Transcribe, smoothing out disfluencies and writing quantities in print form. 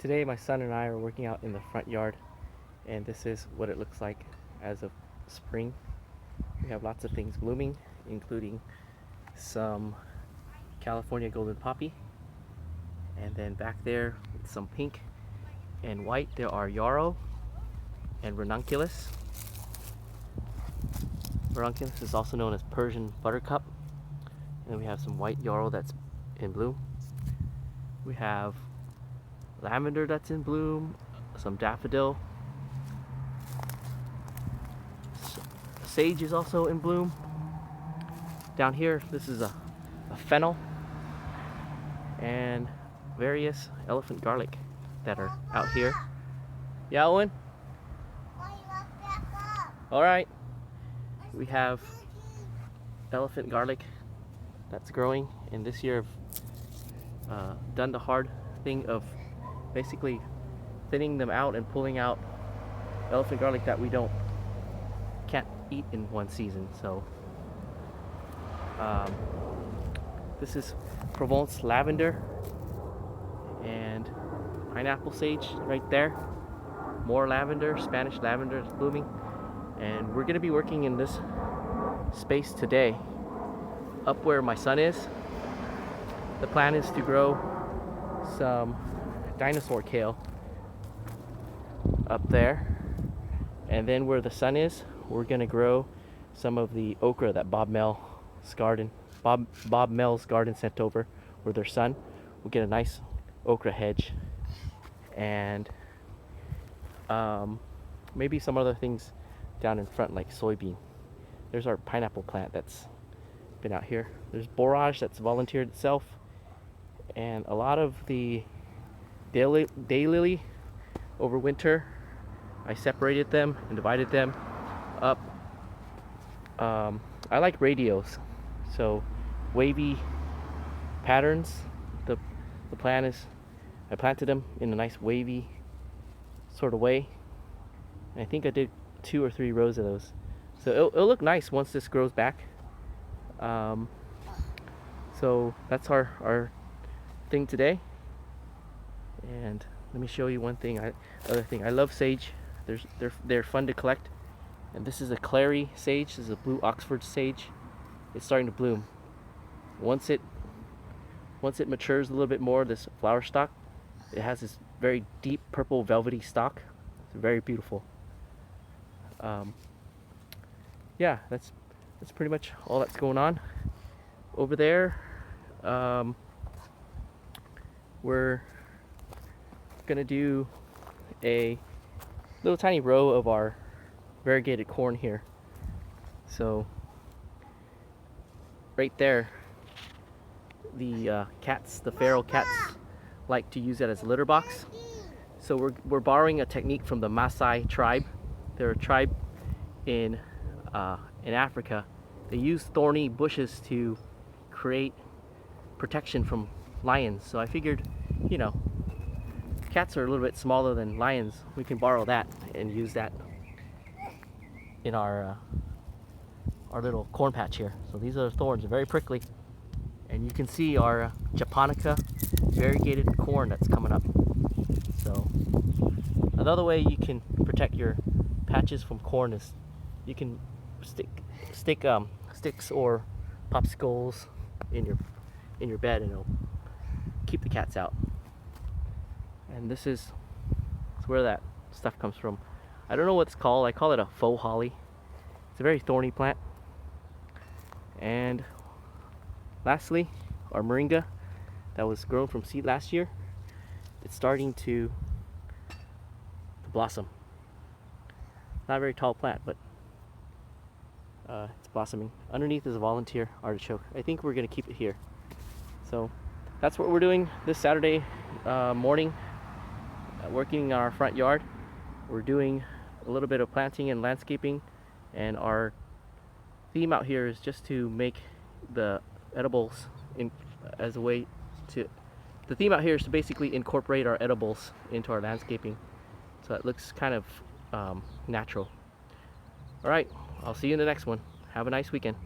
Today my son and I are working out in the front yard, and this is what it looks like as of spring. We have lots of things blooming, including some California golden poppy, and then back there with some pink and white there are yarrow and ranunculus. Ranunculus is also known as Persian buttercup, and we have some white yarrow that's in bloom. We have lavender that's in bloom, some daffodil. Sage is also in bloom. Down here, this is a fennel and various elephant garlic that are out here. Yeah, Owen? All right. We have elephant garlic that's growing, and this year I've done the hard thing of basically thinning them out and pulling out elephant garlic that we can't eat in one season. So this is Provence lavender and pineapple sage right there. More lavender, Spanish lavender is blooming, and we're gonna be working in this space today up where my son is. The plan is to grow some dinosaur kale up there, and then where the sun is, we're gonna grow some of the okra that Bob Mel's garden sent over with their son. We'll get a nice okra hedge, and maybe some other things down in front like soybean. There's our pineapple plant that's been out here. There's borage that's volunteered itself, and a lot of the daylily over winter I separated them and divided them up. I like radios, so wavy patterns. The plan is I planted them in a nice wavy sort of way, and I think I did 2 or 3 rows of those, so it'll look nice once this grows back. So that's our thing today. And let me show you one thing. Other thing, I love sage. They're fun to collect. And this is a clary sage. This is a blue Oxford sage. It's starting to bloom. Once it matures a little bit more, this flower stalk, it has this very deep purple velvety stalk. It's very beautiful. Yeah, that's pretty much all that's going on over there. We're gonna do a little tiny row of our variegated corn here. So right there, the cats, the feral cats, like to use that as a litter box. So we're borrowing a technique from the Maasai tribe. They're a tribe in Africa. They use thorny bushes to create protection from lions. So I figured, you know, cats are a little bit smaller than lions. We can borrow that and use that in our little corn patch here. So these are the thorns, they're very prickly. And you can see our japonica variegated corn that's coming up. So another way you can protect your patches from corn is you can stick sticks or popsicles in your bed, and it'll keep the cats out. And this is where that stuff comes from. I don't know what it's called. I call it a faux holly. It's a very thorny plant. And lastly, our moringa that was grown from seed last year, it's starting to blossom. Not a very tall plant, but it's blossoming. Underneath is a volunteer artichoke. I think we're gonna keep it here. So that's what we're doing this Saturday morning, working in our front yard. We're doing a little bit of planting and landscaping, and our theme out here is just to make the edibles as a way to, the theme out here is to basically incorporate our edibles into our landscaping, so it looks kind of natural. All right, I'll see you in the next one. Have a nice weekend.